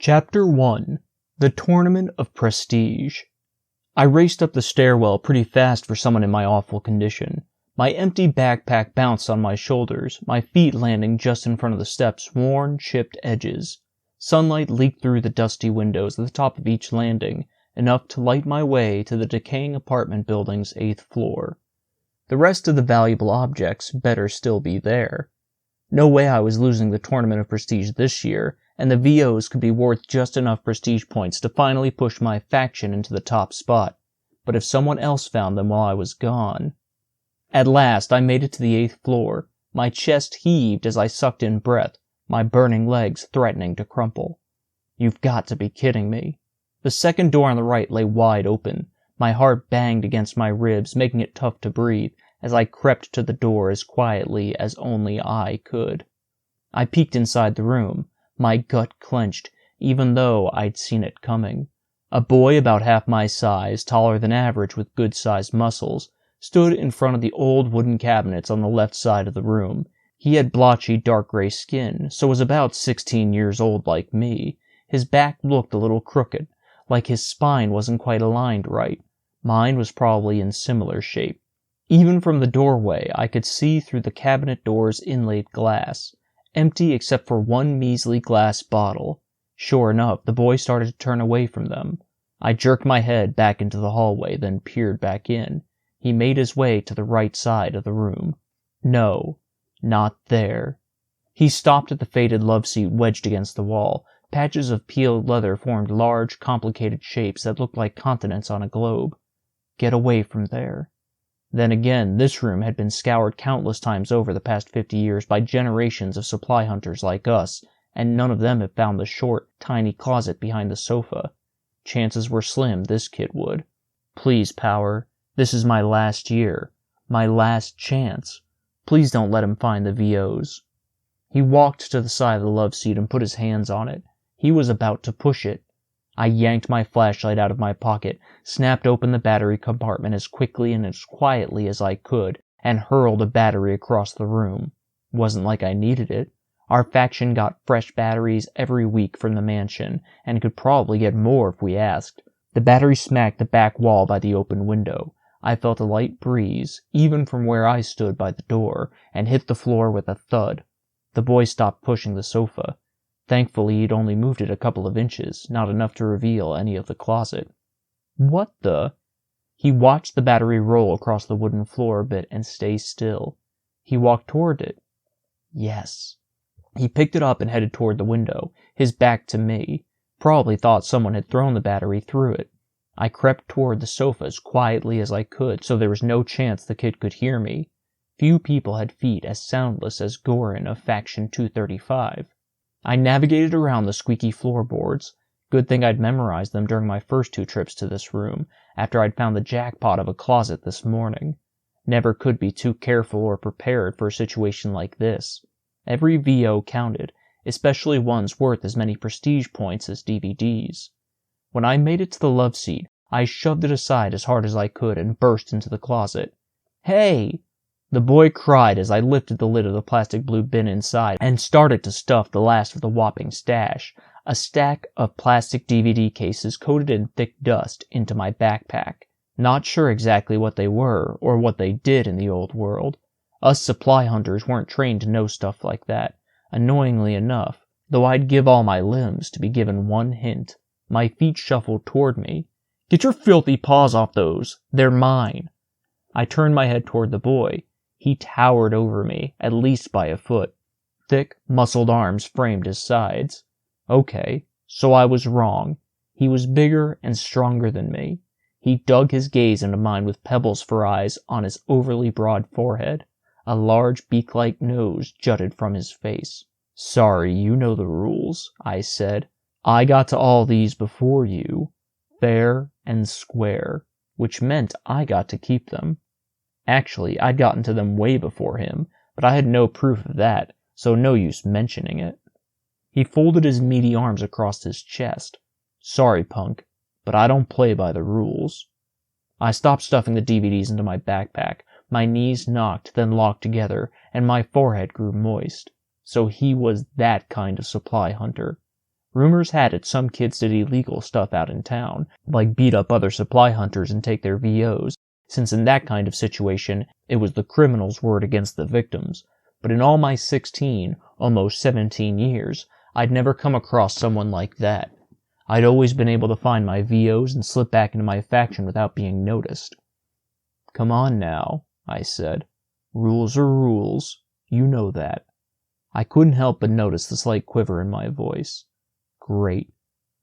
Chapter 1. The Tournament of Prestige. I raced up the stairwell pretty fast for someone in my awful condition. My empty backpack bounced on my shoulders, my feet landing just in front of the steps' worn, chipped edges. Sunlight leaked through the dusty windows at the top of each landing, enough to light my way to the decaying apartment building's 8th floor. The rest of the valuable objects better still be there. No way I was losing the Tournament of Prestige this year, and the VOs could be worth just enough prestige points to finally push my faction into the top spot. But if someone else found them while I was gone... At last, I made it to the 8th floor. My chest heaved as I sucked in breath, my burning legs threatening to crumple. You've got to be kidding me. The second door on the right lay wide open. My heart banged against my ribs, making it tough to breathe, as I crept to the door as quietly as only I could. I peeked inside the room. My gut clenched, even though I'd seen it coming. A boy about half my size, taller than average with good-sized muscles, stood in front of the old wooden cabinets on the left side of the room. He had blotchy dark gray skin, so was about 16 years old like me. His back looked a little crooked, like his spine wasn't quite aligned right. Mine was probably in similar shape. Even from the doorway, I could see through the cabinet door's inlaid glass. Empty except for one measly glass bottle. Sure enough, the boy started to turn away from them. I jerked my head back into the hallway, then peered back in. He made his way to the right side of the room. No, not there. He stopped at the faded love seat wedged against the wall. Patches of peeled leather formed large, complicated shapes that looked like continents on a globe. Get away from there. Then again, this room had been scoured countless times over the past 50 years by generations of supply hunters like us, and none of them had found the short, tiny closet behind the sofa. Chances were slim this kid would. Please, Power, this is my last year. My last chance. Please don't let him find the VOs. He walked to the side of the love seat and put his hands on it. He was about to push it. I yanked my flashlight out of my pocket, snapped open the battery compartment as quickly and as quietly as I could, and hurled a battery across the room. Wasn't like I needed it. Our faction got fresh batteries every week from the mansion, and could probably get more if we asked. The battery smacked the back wall by the open window. I felt a light breeze, even from where I stood by the door, and hit the floor with a thud. The boy stopped pushing the sofa. Thankfully, he'd only moved it a couple of inches, not enough to reveal any of the closet. What the? He watched the battery roll across the wooden floor a bit and stay still. He walked toward it. Yes. He picked it up and headed toward the window, his back to me. Probably thought someone had thrown the battery through it. I crept toward the sofa as quietly as I could, so there was no chance the kid could hear me. Few people had feet as soundless as Gorin of Faction 235. I navigated around the squeaky floorboards. Good thing I'd memorized them during my first 2 trips to this room, after I'd found the jackpot of a closet this morning. Never could be too careful or prepared for a situation like this. Every VO counted, especially ones worth as many prestige points as DVDs. When I made it to the love seat, I shoved it aside as hard as I could and burst into the closet. Hey! The boy cried as I lifted the lid of the plastic blue bin inside and started to stuff the last of the whopping stash, a stack of plastic DVD cases coated in thick dust, into my backpack. Not sure exactly what they were, or what they did in the old world. Us supply hunters weren't trained to know stuff like that, annoyingly enough, though I'd give all my limbs to be given one hint. My feet shuffled toward me. Get your filthy paws off those. They're mine. I turned my head toward the boy. He towered over me, at least by a foot. Thick, muscled arms framed his sides. Okay, so I was wrong. He was bigger and stronger than me. He dug his gaze into mine with pebbles for eyes on his overly broad forehead. A large beak-like nose jutted from his face. Sorry, you know the rules, I said. I got to all these before you. Fair and square, which meant I got to keep them. Actually, I'd gotten to them way before him, but I had no proof of that, so no use mentioning it. He folded his meaty arms across his chest. Sorry, punk, but I don't play by the rules. I stopped stuffing the DVDs into my backpack. My knees knocked, then locked together, and my forehead grew moist. So he was that kind of supply hunter. Rumors had it some kids did illegal stuff out in town, like beat up other supply hunters and take their VOs, since in that kind of situation, it was the criminal's word against the victims. But in all my 16, almost 17 years, I'd never come across someone like that. I'd always been able to find my VOs and slip back into my faction without being noticed. "Come on now," I said. "Rules are rules. You know that." I couldn't help but notice the slight quiver in my voice. "Great.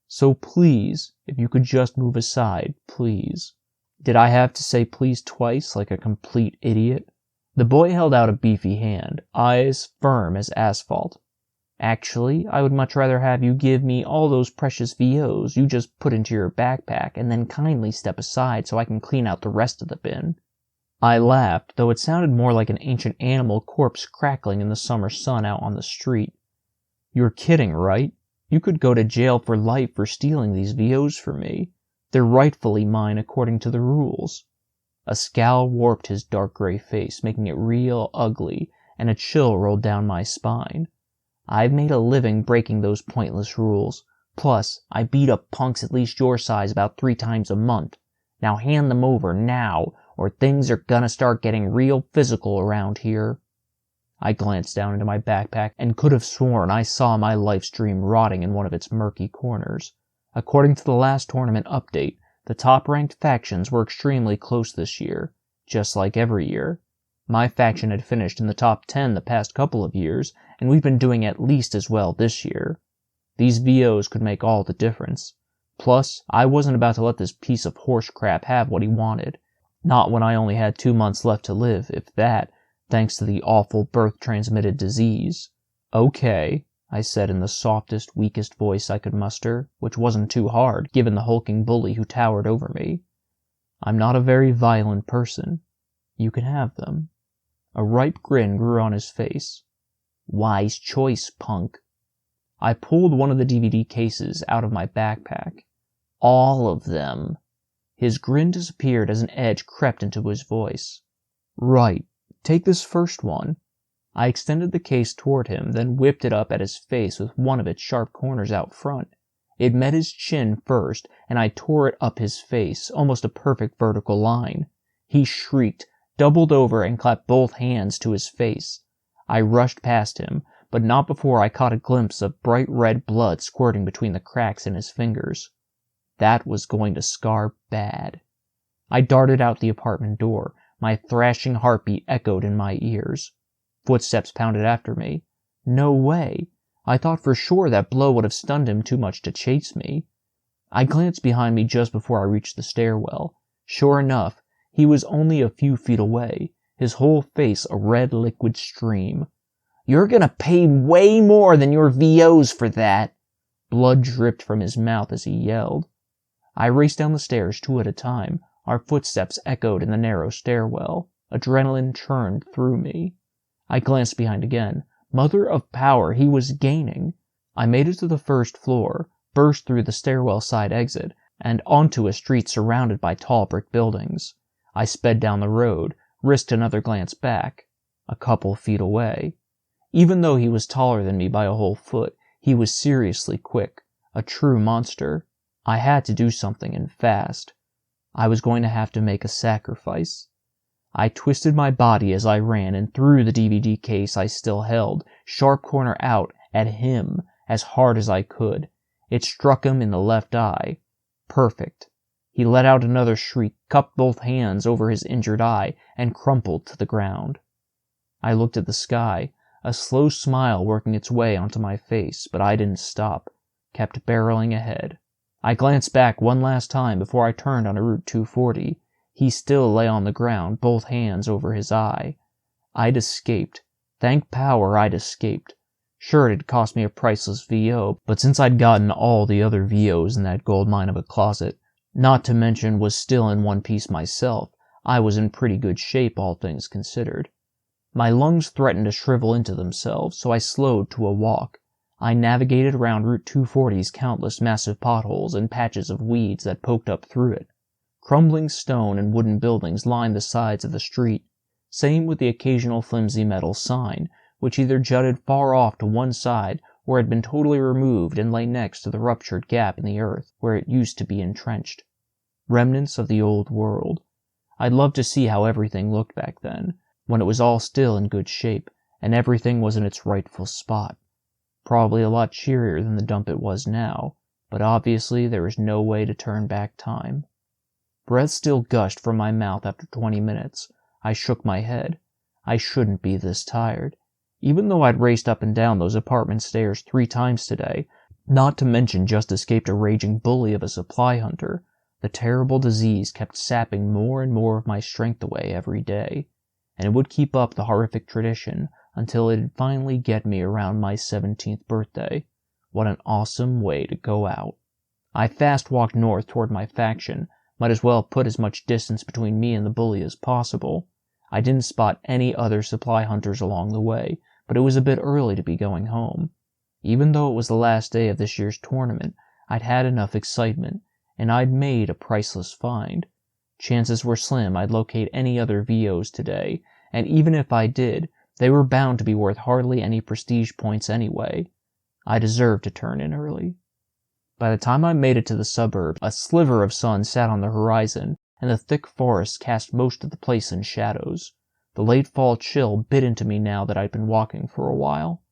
So please, if you could just move aside, please." Did I have to say please twice like a complete idiot? The boy held out a beefy hand, eyes firm as asphalt. "Actually, I would much rather have you give me all those precious VOs you just put into your backpack and then kindly step aside so I can clean out the rest of the bin." I laughed, though it sounded more like an ancient animal corpse crackling in the summer sun out on the street. "You're kidding, right? You could go to jail for life for stealing these VOs from me. They're rightfully mine according to the rules." A scowl warped his dark gray face, making it real ugly, and a chill rolled down my spine. I've made a living breaking those pointless rules. Plus, I beat up punks at least your size about 3 times a month. Now hand them over now, or things are gonna start getting real physical around here. I glanced down into my backpack and could have sworn I saw my life's dream rotting in one of its murky corners. According to the last tournament update, the top-ranked factions were extremely close this year, just like every year. My faction had finished in the top 10 the past couple of years, and we've been doing at least as well this year. These VOs could make all the difference. Plus, I wasn't about to let this piece of horse crap have what he wanted. Not when I only had 2 months left to live, if that, thanks to the awful birth-transmitted disease. "Okay," I said in the softest, weakest voice I could muster, which wasn't too hard, given the hulking bully who towered over me. "I'm not a very violent person. You can have them." A ripe grin grew on his face. "Wise choice, punk." I pulled one of the DVD cases out of my backpack. "All of them." His grin disappeared as an edge crept into his voice. "Right. Take this first one." I extended the case toward him, then whipped it up at his face with one of its sharp corners out front. It met his chin first, and I tore it up his face, almost a perfect vertical line. He shrieked, doubled over, and clapped both hands to his face. I rushed past him, but not before I caught a glimpse of bright red blood squirting between the cracks in his fingers. That was going to scar bad. I darted out the apartment door. My thrashing heartbeat echoed in my ears. Footsteps pounded after me. No way! I thought for sure that blow would have stunned him too much to chase me. I glanced behind me just before I reached the stairwell. Sure enough, he was only a few feet away, his whole face a red liquid stream. "You're gonna pay way more than your VOs for that!" Blood dripped from his mouth as he yelled. I raced down the stairs 2 at a time. Our footsteps echoed in the narrow stairwell. Adrenaline churned through me. I glanced behind again. Mother of power, he was gaining. I made it to the first floor, burst through the stairwell side exit, and onto a street surrounded by tall brick buildings. I sped down the road, risked another glance back. A couple feet away. Even though he was taller than me by a whole foot, he was seriously quick. A true monster. I had to do something, and fast. I was going to have to make a sacrifice. I twisted my body as I ran and threw the DVD case I still held, sharp corner out, at him, as hard as I could. It struck him in the left eye. Perfect. He let out another shriek, cupped both hands over his injured eye, and crumpled to the ground. I looked at the sky, a slow smile working its way onto my face, but I didn't stop, kept barreling ahead. I glanced back one last time before I turned onto Route 240. He still lay on the ground, both hands over his eye. I'd escaped. Thank power I'd escaped. Sure, it'd cost me a priceless VO, but since I'd gotten all the other VOs in that gold mine of a closet, not to mention was still in one piece myself, I was in pretty good shape, all things considered. My lungs threatened to shrivel into themselves, so I slowed to a walk. I navigated around Route 240's countless massive potholes and patches of weeds that poked up through it. Crumbling stone and wooden buildings lined the sides of the street. Same with the occasional flimsy metal sign, which either jutted far off to one side where it had been totally removed and lay next to the ruptured gap in the earth where it used to be entrenched. Remnants of the old world. I'd love to see how everything looked back then, when it was all still in good shape, and everything was in its rightful spot. Probably a lot cheerier than the dump it was now, but obviously there was no way to turn back time. Breath still gushed from my mouth after 20 minutes. I shook my head. I shouldn't be this tired. Even though I'd raced up and down those apartment stairs 3 times today, not to mention just escaped a raging bully of a supply hunter, the terrible disease kept sapping more and more of my strength away every day, and it would keep up the horrific tradition until it'd finally get me around my 17th birthday. What an awesome way to go out. I fast walked north toward my faction. Might as well put as much distance between me and the bully as possible. I didn't spot any other supply hunters along the way, but it was a bit early to be going home. Even though it was the last day of this year's tournament, I'd had enough excitement, and I'd made a priceless find. Chances were slim I'd locate any other VOs today, and even if I did, they were bound to be worth hardly any prestige points anyway. I deserved to turn in early. By the time I made it to the suburb, a sliver of sun sat on the horizon, and the thick forest cast most of the place in shadows. The late fall chill bit into me now that I'd been walking for a while.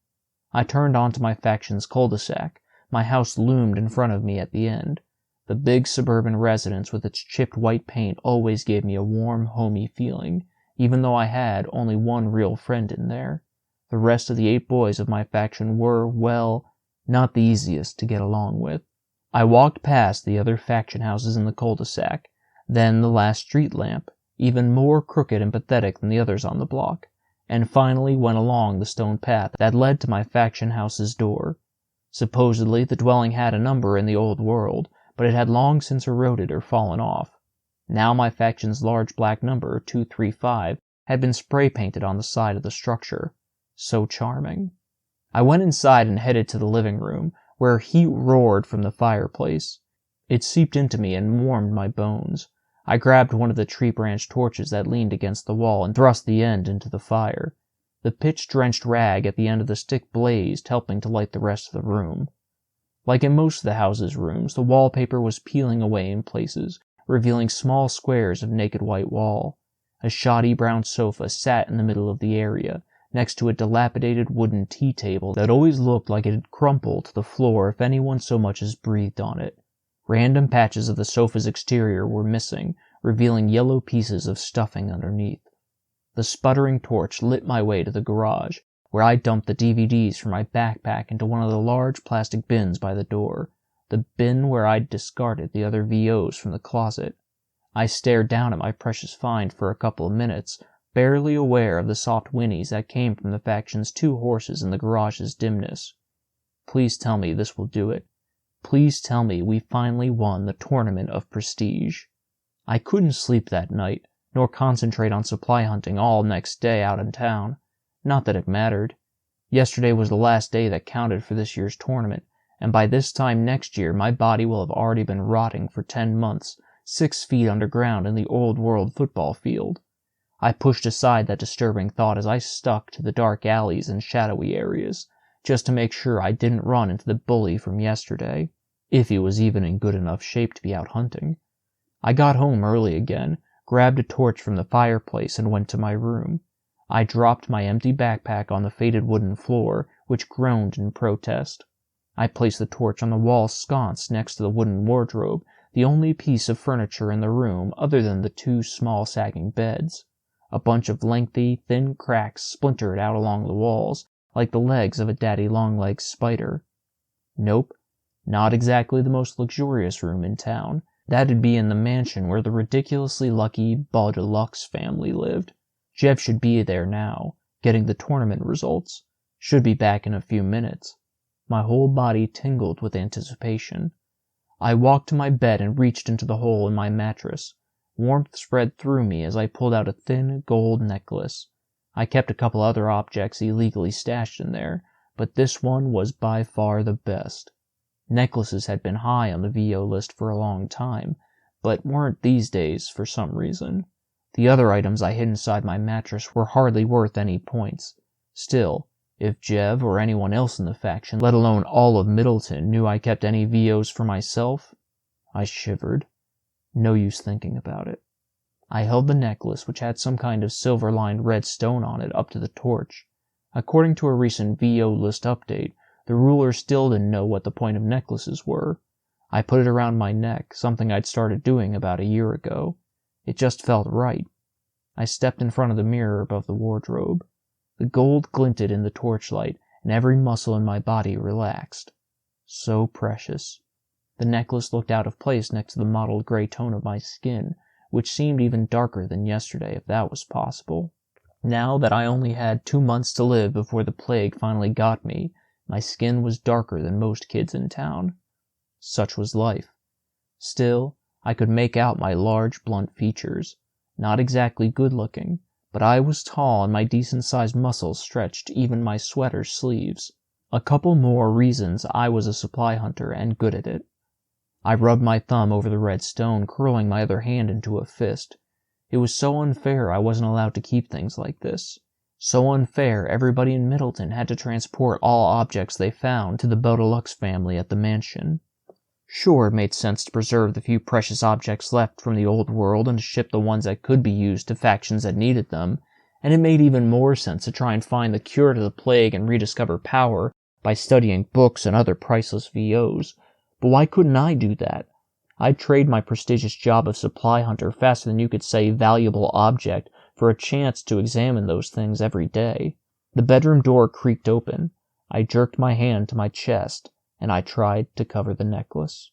I turned onto my faction's cul-de-sac. My house loomed in front of me at the end. The big suburban residence with its chipped white paint always gave me a warm, homey feeling, even though I had only one real friend in there. The rest of the 8 boys of my faction were, well, not the easiest to get along with. I walked past the other faction houses in the cul-de-sac, then the last street lamp, even more crooked and pathetic than the others on the block, and finally went along the stone path that led to my faction house's door. Supposedly, the dwelling had a number in the old world, but it had long since eroded or fallen off. Now my faction's large black number, 235, had been spray-painted on the side of the structure. So charming. I went inside and headed to the living room, where heat roared from the fireplace. It seeped into me and warmed my bones. I grabbed one of the tree-branch torches that leaned against the wall and thrust the end into the fire. The pitch-drenched rag at the end of the stick blazed, helping to light the rest of the room. Like in most of the house's rooms, the wallpaper was peeling away in places, revealing small squares of naked white wall. A shoddy brown sofa sat in the middle of the area, next to a dilapidated wooden tea table that always looked like it had crumpled to the floor if anyone so much as breathed on it. Random patches of the sofa's exterior were missing, revealing yellow pieces of stuffing underneath. The sputtering torch lit my way to the garage, where I dumped the DVDs from my backpack into one of the large plastic bins by the door, the bin where I'd discarded the other VOs from the closet. I stared down at my precious find for a couple of minutes, barely aware of the soft whinnies that came from the faction's 2 horses in the garage's dimness. Please tell me this will do it. Please tell me we finally won the tournament of prestige. I couldn't sleep that night, nor concentrate on supply hunting all next day out in town. Not that it mattered. Yesterday was the last day that counted for this year's tournament, and by this time next year my body will have already been rotting for 10 months, 6 feet underground in the old world football field. I pushed aside that disturbing thought as I stuck to the dark alleys and shadowy areas, just to make sure I didn't run into the bully from yesterday, if he was even in good enough shape to be out hunting. I got home early again, grabbed a torch from the fireplace, and went to my room. I dropped my empty backpack on the faded wooden floor, which groaned in protest. I placed the torch on the wall sconce next to the wooden wardrobe, the only piece of furniture in the room other than the 2 small sagging beds. A bunch of lengthy, thin cracks splintered out along the walls, like the legs of a daddy-long-legs spider. Nope, not exactly the most luxurious room in town. That'd be in the mansion where the ridiculously lucky Ball Deluxe family lived. Jeff should be there now, getting the tournament results. Should be back in a few minutes. My whole body tingled with anticipation. I walked to my bed and reached into the hole in my mattress. Warmth spread through me as I pulled out a thin gold necklace. I kept a couple other objects illegally stashed in there, but this one was by far the best. Necklaces had been high on the VO list for a long time, but weren't these days for some reason. The other items I hid inside my mattress were hardly worth any points. Still, If Jev or anyone else in the faction, let alone all of Middleton, knew I kept any VOs for myself, I shivered. No use thinking about it. I held the necklace, which had some kind of silver-lined red stone on it, up to the torch. According to a recent VO list update, the ruler still didn't know what the point of necklaces were. I put it around my neck, something I'd started doing about a year ago. It just felt right. I stepped in front of the mirror above the wardrobe. The gold glinted in the torchlight, and every muscle in my body relaxed. So precious. The necklace looked out of place next to the mottled gray tone of my skin, which seemed even darker than yesterday, if that was possible. Now that I only had 2 months to live before the plague finally got me, my skin was darker than most kids in town. Such was life. Still, I could make out my large, blunt features. Not exactly good-looking, but I was tall and my decent-sized muscles stretched even my sweater sleeves. A couple more reasons I was a supply hunter and good at it. I rubbed my thumb over the red stone, curling my other hand into a fist. It was so unfair I wasn't allowed to keep things like this. So unfair everybody in Middleton had to transport all objects they found to the Beaudeluxe family at the mansion. Sure, it made sense to preserve the few precious objects left from the old world and to ship the ones that could be used to factions that needed them, and it made even more sense to try and find the cure to the plague and rediscover power by studying books and other priceless VOs. But why couldn't I do that? I'd trade my prestigious job of supply hunter faster than you could say valuable object for a chance to examine those things every day. The bedroom door creaked open. I jerked my hand to my chest, and I tried to cover the necklace.